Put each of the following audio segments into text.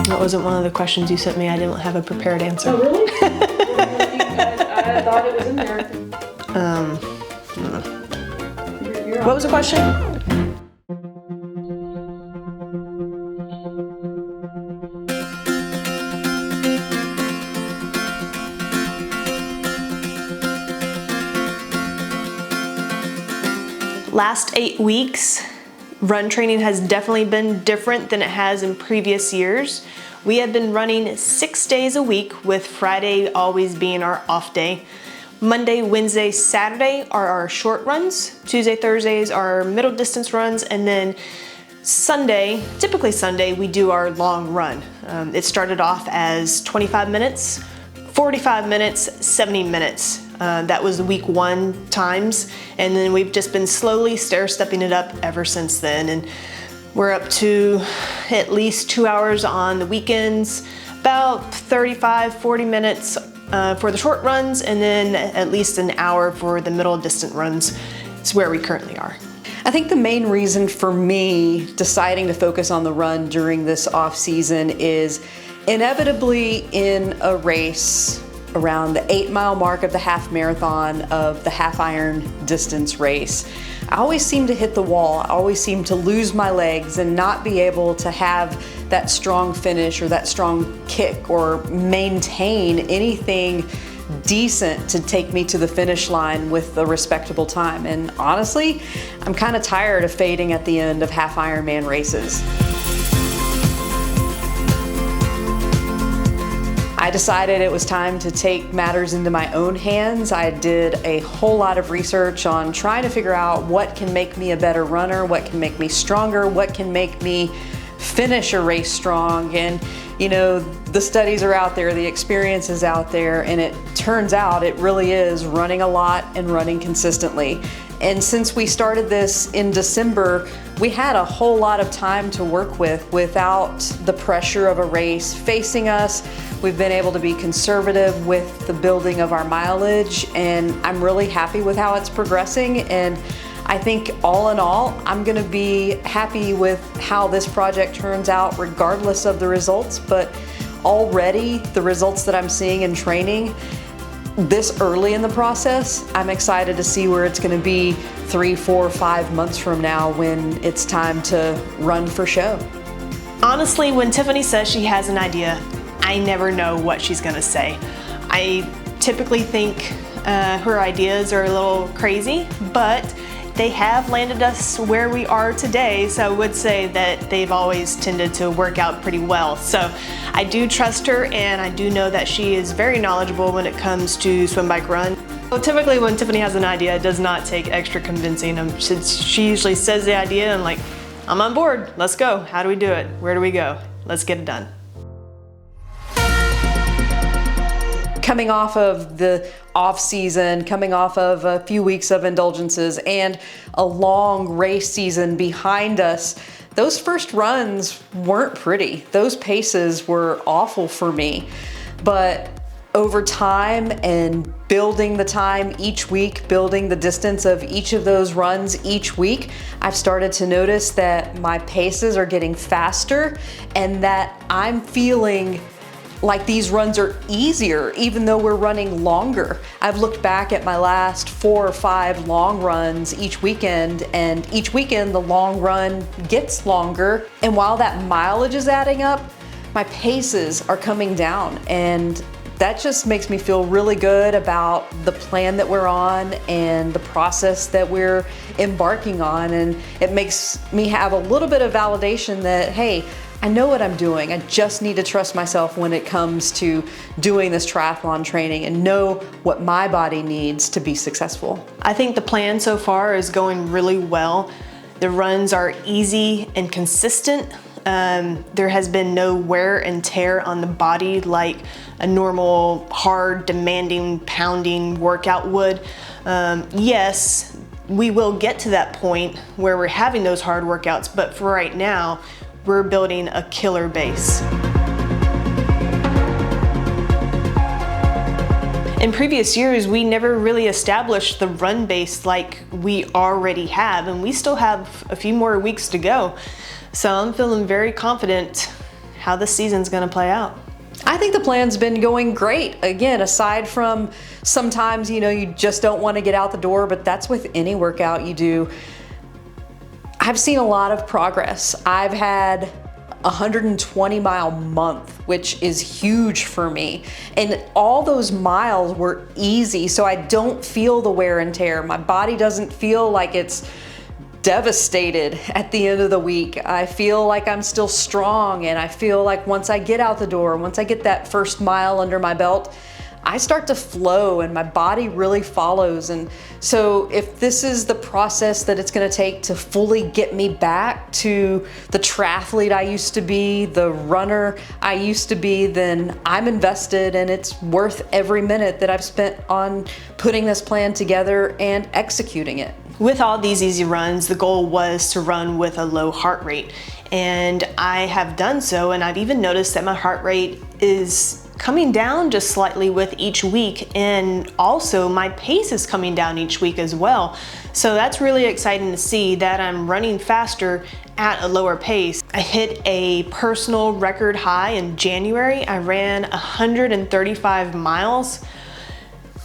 That wasn't one of the questions you sent me. I didn't have a prepared answer. Oh, really? I thought it was in there. What was the question? Last 8 weeks, run training has definitely been different than it has in previous years. We have been running 6 days a week, with Friday always being our off day. Monday, Wednesday, Saturday are our short runs. Tuesday, Thursdays are middle distance runs, and then Sunday, typically Sunday, we do our long run. It started off as 25 minutes, 45 minutes, 70 minutes. That was the week 1 times, and then we've just been slowly stair-stepping it up ever since then. And we're up to at least 2 hours on the weekends, about 35, 40 minutes for the short runs, and then at least an hour for the middle distant runs. It's where we currently are. I think the main reason for me deciding to focus on the run during this off season is inevitably in a race around the 8-mile mark of the half marathon of the half iron distance race, I always seem to hit the wall. I always seem to lose my legs and not be able to have that strong finish or that strong kick or maintain anything decent to take me to the finish line with a respectable time. And honestly, I'm kind of tired of fading at the end of half Ironman races. I decided it was time to take matters into my own hands. I did a whole lot of research on trying to figure out what can make me a better runner, what can make me stronger, what can make me finish a race strong. And you know, the studies are out there, the experience is out there, and it turns out it really is running a lot and running consistently. And since we started this in December, we had a whole lot of time to work with without the pressure of a race facing us. We've been able to be conservative with the building of our mileage, and I'm really happy with how it's progressing. And I think all in all, I'm gonna be happy with how this project turns out regardless of the results. But already the results that I'm seeing in training this early in the process, I'm excited to see where it's gonna be 3, 4, 5 months from now when it's time to run for show. Honestly, when Tiffany says she has an idea, I never know what she's gonna say. I typically think her ideas are a little crazy, but they have landed us where we are today, so I would say that they've always tended to work out pretty well. So I do trust her, and I do know that she is very knowledgeable when it comes to swim, bike, run. So typically when Tiffany has an idea, it does not take extra convincing. She usually says the idea and like, I'm on board, let's go. How do we do it? Where do we go? Let's get it done. Coming off of the off season, coming off of a few weeks of indulgences and a long race season behind us, those first runs weren't pretty. Those paces were awful for me. But over time and building the time each week, building the distance of each of those runs each week, I've started to notice that my paces are getting faster and that I'm feeling like these runs are easier even though we're running longer. I've looked back at my last 4 or 5 long runs each weekend, and each weekend the long run gets longer. And while that mileage is adding up, my paces are coming down, and that just makes me feel really good about the plan that we're on and the process that we're embarking on. And it makes me have a little bit of validation that, hey, I know what I'm doing. I just need to trust myself when it comes to doing this triathlon training and know what my body needs to be successful. I think the plan so far is going really well. The runs are easy and consistent. There has been no wear and tear on the body like a normal, hard, demanding, pounding workout would. Yes, we will get to that point where we're having those hard workouts, but for right now, we're building a killer base. In previous years, we never really established the run base like we already have, and we still have a few more weeks to go. So I'm feeling very confident how the season's gonna play out. I think the plan's been going great. Again, aside from sometimes, you just don't want to get out the door, but that's with any workout you do. I've seen a lot of progress. I've had a 120-mile month, which is huge for me. And all those miles were easy, so I don't feel the wear and tear. My body doesn't feel like it's devastated at the end of the week. I feel like I'm still strong, and I feel like once I get out the door, once I get that first mile under my belt, I start to flow and my body really follows. And so if this is the process that it's gonna take to fully get me back to the triathlete I used to be, the runner I used to be, then I'm invested, and it's worth every minute that I've spent on putting this plan together and executing it. With all these easy runs, the goal was to run with a low heart rate. And I have done so, and I've even noticed that my heart rate is coming down just slightly with each week, and also my pace is coming down each week as well. So that's really exciting to see that I'm running faster at a lower pace. I hit a personal record high in January. I ran 135 miles.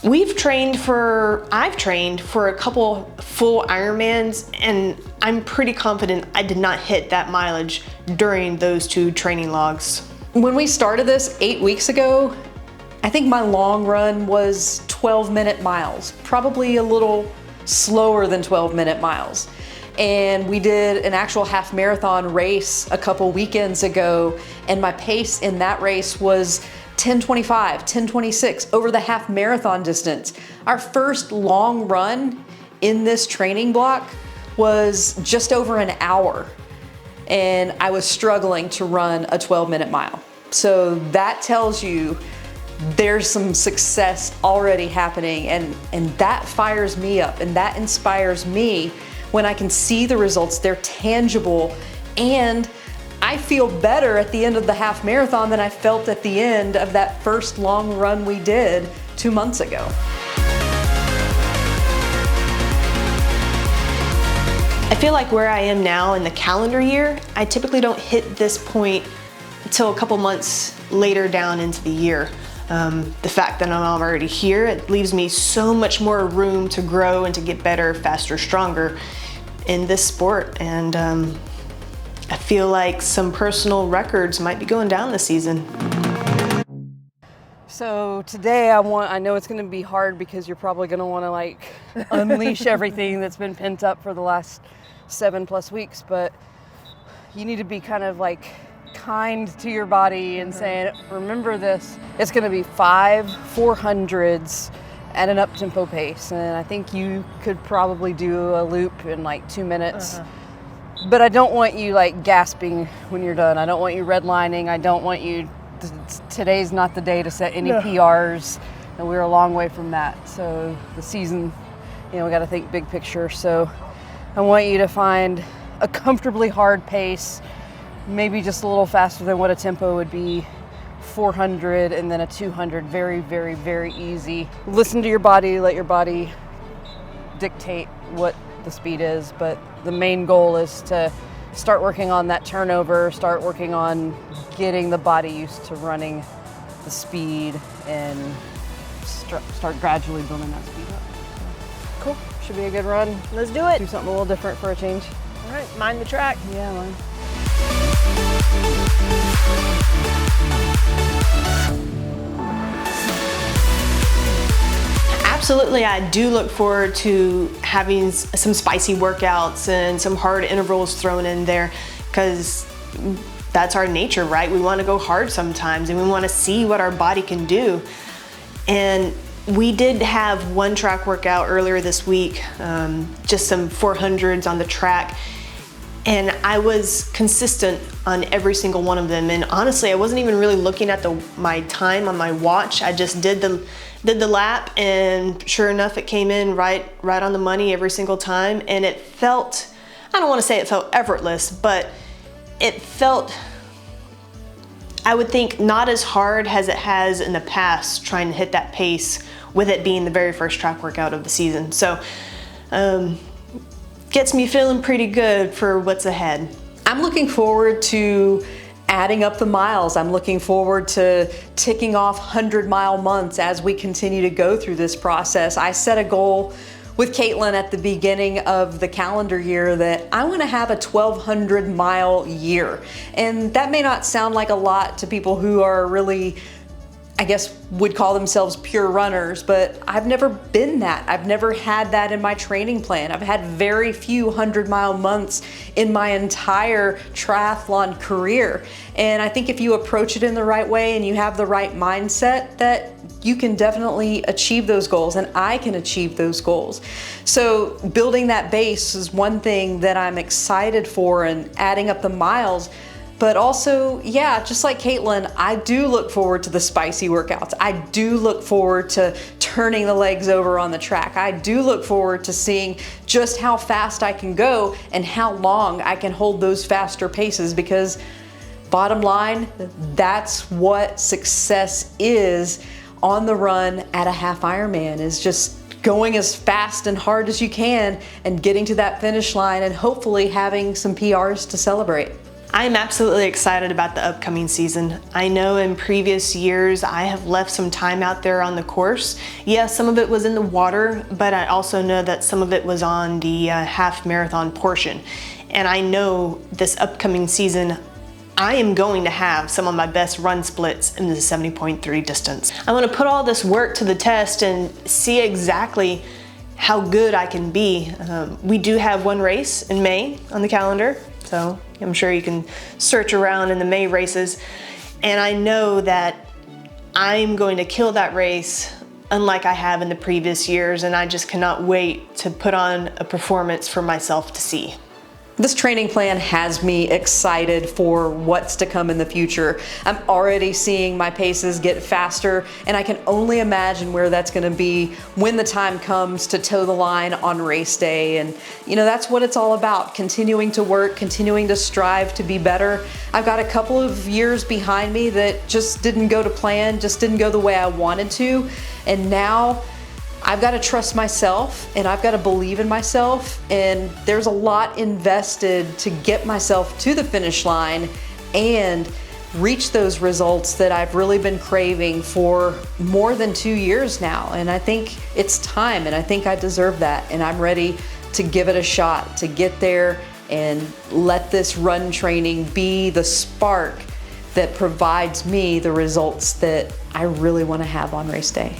I've trained for a couple full Ironmans, and I'm pretty confident I did not hit that mileage during those 2 training logs. When we started this 8 weeks ago, I think my long run was 12-minute miles, probably a little slower than 12-minute miles. And we did an actual half marathon race a couple weekends ago, and my pace in that race was 10:25, 10:26 over the half marathon distance. Our first long run in this training block was just over an hour, and I was struggling to run a 12-minute mile. So that tells you there's some success already happening, and that fires me up, and that inspires me when I can see the results. They're tangible, and I feel better at the end of the half marathon than I felt at the end of that first long run we did 2 months ago. I feel like where I am now in the calendar year, I typically don't hit this point until a couple months later down into the year. The fact that I'm already here, it leaves me so much more room to grow and to get better, faster, stronger in this sport. And I feel like some personal records might be going down this season. So today I know it's going to be hard because you're probably going to want to unleash everything that's been pent up for the last 7+ weeks, but you need to be kind of kind to your body and saying, remember this, it's going to be 5 400s at an up-tempo pace, and I think you could probably do a loop in 2 minutes. But I don't want you gasping when you're done. I don't want you redlining. I don't want you, today's not the day to set any PRs, and we're a long way from that. So the season, we got to think big picture. So I want you to find a comfortably hard pace, maybe just a little faster than what a tempo would be, 400 and then a 200, very, very, very easy. Listen to your body, let your body dictate what the speed is, but the main goal is to start working on that turnover, start working on getting the body used to running the speed, and start gradually building that speed up. Cool, should be a good run. Let's do it. Do something a little different for a change. All right, mind the track. Yeah, man. Absolutely, I do look forward to having some spicy workouts and some hard intervals thrown in there, because that's our nature, right? We want to go hard sometimes, and we want to see what our body can do. And we did have one track workout earlier this week, just some 400s on the track, and I was consistent on every single one of them. And honestly, I wasn't even really looking at my time on my watch. I just did the lap, and sure enough, it came in right on the money every single time. And it felt, I don't want to say it felt effortless, but it felt, I would think, not as hard as it has in the past trying to hit that pace, with it being the very first track workout of the season. So gets me feeling pretty good for what's ahead. I'm looking forward to adding up the miles. I'm looking forward to ticking off 100-mile months as we continue to go through this process. I set a goal with Caitlin at the beginning of the calendar year that I want to have a 1,200-mile year. And that may not sound like a lot to people who are really, I guess, would call themselves pure runners, but I've never been that. I've never had that in my training plan. I've had very few 100-mile months in my entire triathlon career. And I think if you approach it in the right way and you have the right mindset, that you can definitely achieve those goals, and I can achieve those goals. So building that base is one thing that I'm excited for, and adding up the miles. But also, yeah, just like Caitlin, I do look forward to the spicy workouts. I do look forward to turning the legs over on the track. I do look forward to seeing just how fast I can go and how long I can hold those faster paces, because bottom line, that's what success is on the run at a half Ironman, is just going as fast and hard as you can and getting to that finish line and hopefully having some PRs to celebrate. I'm absolutely excited about the upcoming season. I know in previous years I have left some time out there on the course. Yes, some of it was in the water, but I also know that some of it was on the half marathon portion. And I know this upcoming season I am going to have some of my best run splits in the 70.3 distance. I want to put all this work to the test and see exactly how good I can be. We do have one race in May on the calendar, so I'm sure you can search around in the May races. And I know that I'm going to kill that race unlike I have in the previous years, and I just cannot wait to put on a performance for myself to see. This training plan has me excited for what's to come in the future. I'm already seeing my paces get faster, and I can only imagine where that's going to be when the time comes to toe the line on race day. And you know, that's what it's all about, continuing to work, continuing to strive to be better. I've got a couple of years behind me that just didn't go to plan, just didn't go the way I wanted to, and now I've got to trust myself, and I've got to believe in myself, and there's a lot invested to get myself to the finish line and reach those results that I've really been craving for more than 2 years now. And I think it's time, and I think I deserve that, and I'm ready to give it a shot to get there and let this run training be the spark that provides me the results that I really want to have on race day.